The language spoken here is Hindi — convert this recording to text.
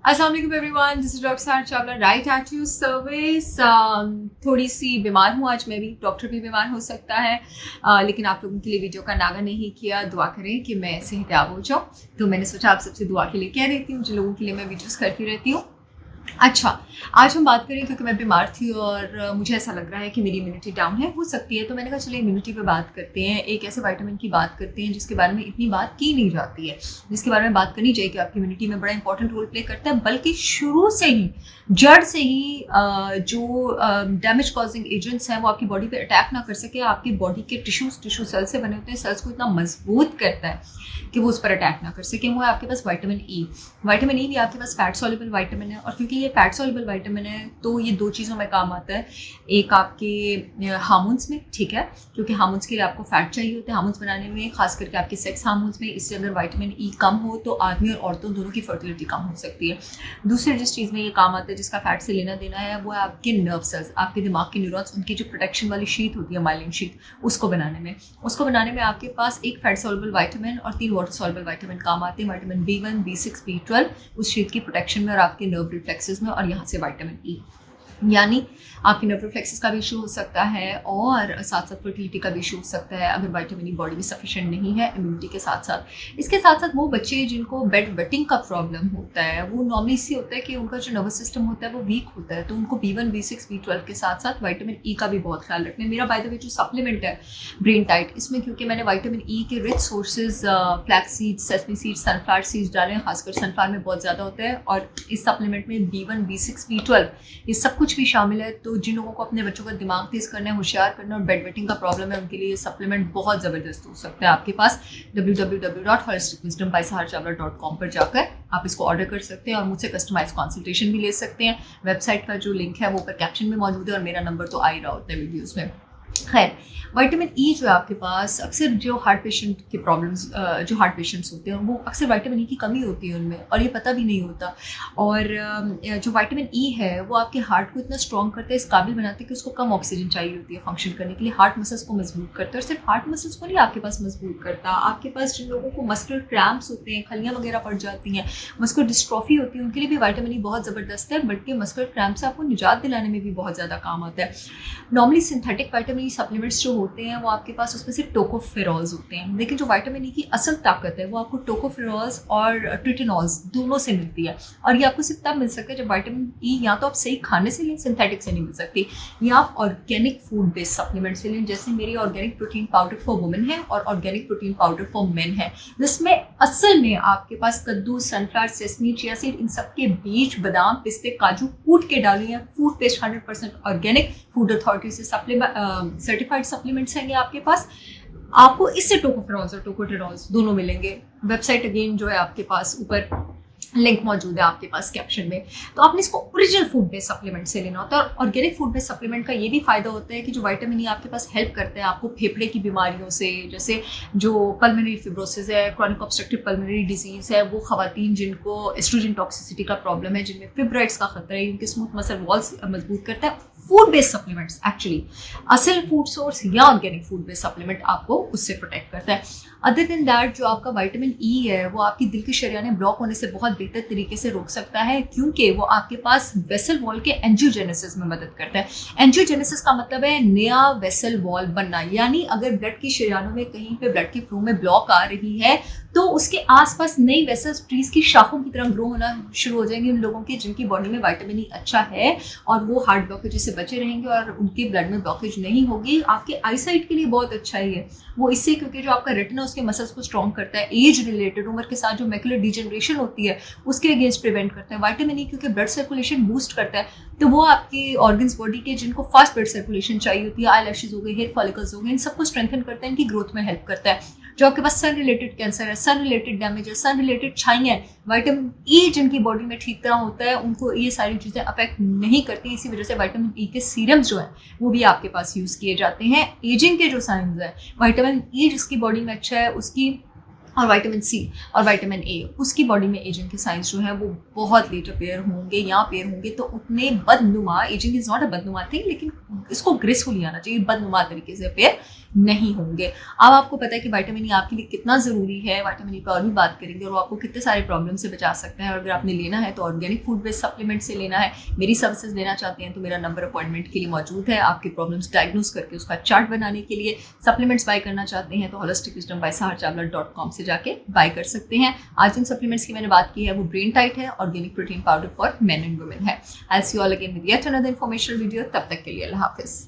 अस्सलाम वालेकुम एवरीवन, दिस इज डॉक्टर सारा Chawla right at your service. थोड़ी सी बीमार हूँ आज मैं भी, डॉक्टर भी बीमार हो सकता है, लेकिन आप लोगों के लिए वीडियो का नागा नहीं किया। दुआ करें कि मैं सेहतयाब हो जाऊँ। तो मैंने सोचा आप सबसे दुआ के लिए कह देती हूँ, जिन लोगों के लिए मैं वीडियोस करती रहती हूँ। अच्छा, आज हम बात करें क्योंकि मैं बीमार थी और मुझे ऐसा लग रहा है कि मेरी इम्यूनिटी डाउन है, हो सकती है। तो मैंने कहा चलिए इम्यूनिटी पे बात करते हैं, एक ऐसे विटामिन की बात करते हैं जिसके बारे में इतनी बात की नहीं जाती है, जिसके बारे में बात करनी चाहिए कि आपकी इम्यूनिटी में बड़ा इंपॉर्टेंट रोल प्ले करता है। बल्कि शुरू से ही, जड़ से ही जो डैमेज कॉजिंग एजेंट्स हैं वो आपकी बॉडी पे अटैक ना कर सके, आपकी बॉडी के टिश्यू सेल से बने होते हैं, सेल्स को इतना मजबूत करता है कि वो उस पर अटैक ना कर सके। वो है आपके पास विटामिन ई। विटामिन ई भी आपके पास फैट सॉल्युबल विटामिन है, और क्योंकि ये फैट सॉल्युबल विटामिन है तो ये दो चीज़ों में काम आता है। एक आपके हार्मोन्स में, ठीक है, क्योंकि हार्मोन्स के लिए आपको फैट चाहिए होता है हार्मोन्स बनाने में, खास करके आपके सेक्स हार्मोन्स में। इससे अगर विटामिन ई कम हो तो आदमी और औरतों दोनों की फर्टिलिटी कम हो सकती है। दूसरी जिस चीज़ में ये काम आता है, जिसका फैट से लेना देना है, वो है आपके नर्व सेल्स, आपके दिमाग के न्यूरॉन्स, उनकी जो प्रोटेक्शन वाली शीट होती है, माइलिन शीट, उसको बनाने में आपके पास एक फैट सॉल्युबल विटामिन और 3 वाटर सॉल्युबल विटामिन काम आते हैं। विटामिन B1, B6, B12 उस शीट की प्रोटेक्शन में और आपके नर्व रिफ्लेक्सेस में, और यहाँ से विटामिन ई। यानी आपके नर्व रिफ्लेक्सेस का भी इशू हो सकता है और साथ साथ फर्टिलिटी का भी इशू हो सकता है अगर विटामिन ई बॉडी में सफिशिएंट नहीं है इम्यूनिटी के साथ साथ। इसके साथ साथ वो बच्चे जिनको बेड वेटिंग का प्रॉब्लम होता है, वो नॉर्मली इससे होता है कि उनका जो नर्वस सिस्टम होता है वो वीक होता है, तो उनको B1, B6, B12 के साथ साथ विटामिन ई का भी बहुत ख्याल रखना है। मेरा बाय द वे जो सप्लीमेंट है ब्रेन टाइट, इसमें क्योंकि मैंने विटामिन ई के rich sources flax seeds, sesame seeds, sunflower seeds डाले हैं, खासकर सनफ्लावर में बहुत ज़्यादा होता है, और इस सप्लीमेंट में B1, B6, B12 ये सब कुछ भी शामिल है। तो जिन लोगों को अपने बच्चों का दिमाग तेज करना है, होशियार करना और बेड वेटिंग का प्रॉब्लम है, उनके लिए ये सप्लीमेंट बहुत ज़बरदस्त हो सकता है। आपके पास www.holisticwisdombysahar.com पर जाकर आप इसको ऑर्डर कर सकते हैं और मुझसे कस्टमाइज कंसल्टेशन भी ले सकते हैं। वेबसाइट का जो लिंक है वो ऊपर कैप्शन में मौजूद है और मेरा नंबर तो आ ही रहा होता है वीडियोज़ में। खैर, विटामिन ई जो है आपके पास, अक्सर जो हार्ट पेशेंट के प्रॉब्लम्स, जो हार्ट पेशेंट्स होते हैं वो अक्सर विटामिन ई की कमी होती है उनमें, और ये पता भी नहीं होता। और जो विटामिन ई है वो आपके हार्ट को इतना स्ट्रॉन्ग करता है, इस काबिल बनाते हैं कि उसको कम ऑक्सीजन चाहिए होती है फंक्शन करने के लिए, हार्ट मसल्स को मजबूत करता है। और सिर्फ हार्ट मसल्स को नहीं आपके पास मजबूत करता, आपके पास जिन लोगों को मस्कुलर क्रैम्प्स होते हैं, खलियाँ वगैरह पड़ जाती हैं, मस्कुलर डिस्ट्रॉफी होती है, उनके लिए भी विटामिन ई बहुत ज़बरदस्त है, बल्कि मस्कुलर क्रैम्प से आपको निजात दिलाने में भी बहुत ज़्यादा काम आता है। Normally synthetic vitamin E supplements जो होते हैं वो आपके पास उसमें सिर्फ टोकोफेरॉल्स होते हैं, लेकिन जो विटामिन ई की असल ताकत है वो आपको टोकोफेरॉल्स और ट्रिटिनॉल्स दोनों से मिलती है। और ये आपको सिर्फ तब मिल सकता है जब विटामिन ई या तो आप सही खाने से लें, सिंथेटिक से नहीं मिल सकती, या आप ऑर्गेनिक फूड बेस्ड सप्लीमेंट से लें, जैसे मेरी organic protein powder for women है और organic protein powder for main है, जिसमें असल में आपके पास कद्दू, सनफ्लावर, सेसमी, चिया सीड, इन सब के बीज, बादाम, पिस्ते, काजू कूट के डाले हैं। Food paste 100% organic, food authority से सर्टिफाइड सप्लीमेंट्स हैं आपके पास। आपको इससे टोकोफेरॉल्स और टोकोटेरॉल्स दोनों मिलेंगे। वेबसाइट अगेन जो है आपके पास ऊपर लिंक मौजूद है आपके पास कैप्शन में। तो आपने इसको ओरिजिनल फूड बेस्ड सप्लीमेंट से लेना होता है। और ऑर्गेनिक फूड बेस्ड सप्लीमेंट का ये भी फायदा होता है कि जो विटामिन ई आपके पास हेल्प करते हैं आपको फेफड़े की बीमारियों से, जैसे जो पल्मोनरी फिब्रोसिस है, क्रॉनिक ऑब्स्ट्रक्टिव पल्मोनरी डिजीज है, वो खवातीन जिनको एस्ट्रोजन टॉक्सिसिटी का प्रॉब्लम है, जिनमें फिब्राइड्स का खतरा है, उनके स्मूथ मसल वॉल्स मजबूत करता है। फूड बेस्ड सप्लीमेंट्स एक्चुअली असल फूड सोर्स या ऑर्गेनिक फूड बेस्ड सप्लीमेंट आपको उससे प्रोटेक्ट करता है। अदर देन दैट, जो आपका विटामिन ई है वो आपकी दिल की शरियानें ब्लॉक होने से बहुत बेहतर तरीके से रोक सकता है, क्योंकि वो आपके पास वेसल वॉल के एंजियोजेनेसिस में मदद करता है। एंजियोजेनेसिस का मतलब है नया वेसल वॉल बनना, यानी अगर ब्लड की शरियानों में कहीं पे ब्लड के फ्लो में ब्लॉक आ रही है तो उसके आसपास नई वेसल्स ट्रीज की शाखों की तरह ग्रो होना शुरू हो जाएंगे उन लोगों की जिनकी बॉडी में विटामिन ई अच्छा है, और वो हार्ट ब्लॉकेज से बचे रहेंगे और उनके ब्लड में ब्लॉकेज नहीं होगी। आपके आई साइट के लिए बहुत अच्छा ही है वो, इससे क्योंकि जो आपका रेटिना उसके मसल्स को स्ट्रॉन्ग करता है, एज रिलेटेड उम्र के साथ जो मैकुलर डिजेनरेशन होती है उसके अगेंस्ट प्रिवेंट करता है। विटामिन ई क्योंकि ब्लड सर्कुलेशन बूस्ट करता है, तो वो आपके ऑर्गन्स बॉडी के जिनको फास्ट ब्लड सर्कुलेशन चाहिए होती है, आई लैशेज हो गए, हेयर फॉलिकल्स हो गए, इन सबको स्ट्रेंथन करता है, इनकी ग्रोथ में हेल्प करता है। जो आपके पास सन रिलेटेड कैंसर है, सन रिलेटेड डैमेज है, सन रिलेटेड छाइयाँ है, विटामिन ई जिनकी बॉडी में ठीक तरह होता है उनको ये सारी चीज़ें अफेक्ट नहीं करती। इसी वजह से विटामिन ई के सीरम्स जो है वो भी आपके पास यूज़ किए जाते हैं। एजिंग के जो साइंस है, विटामिन ई जिसकी बॉडी में अच्छा है उसकी, और विटामिन सी और विटामिन ए उसकी बॉडी में एजिंग के साइंस जो है वो बहुत लेट अपेयर होंगे या अपेयर होंगे, तो उतने बदनुमा, एजिंग इज नॉट अ बदनुमा थिंग, लेकिन इसको ग्रेसफुली आना चाहिए, बदनुमा तरीके से अपेयर नहीं होंगे। अब आपको पता है कि विटामिन ई आपके लिए कितना ज़रूरी है, विटामिन ई पर और भी बात करेंगे और वो आपको कितने सारे प्रॉब्लम से बचा सकता है। और अगर आपने लेना है तो ऑर्गेनिक फूड बेस्ड सप्लीमेंट से लेना है, मेरी सर्विसेज लेना चाहते हैं तो मेरा नंबर अपॉइंटमेंट के लिए मौजूद है। आपकी प्रॉब्लम्स डायग्नोस करके उसका चार्ट बनाने के लिए सप्लीमेंट्स बाय करना चाहते हैं तो holisticwisdom.com से जाके बाय कर सकते हैं। आज जिन सप्लीमेंट्स की मैंने बात की है वो ब्रेन टाइट है, organic protein powder for men and women है। I see you all again with yet another informational video. तब तक के लिए अल्लाह हाफिज़।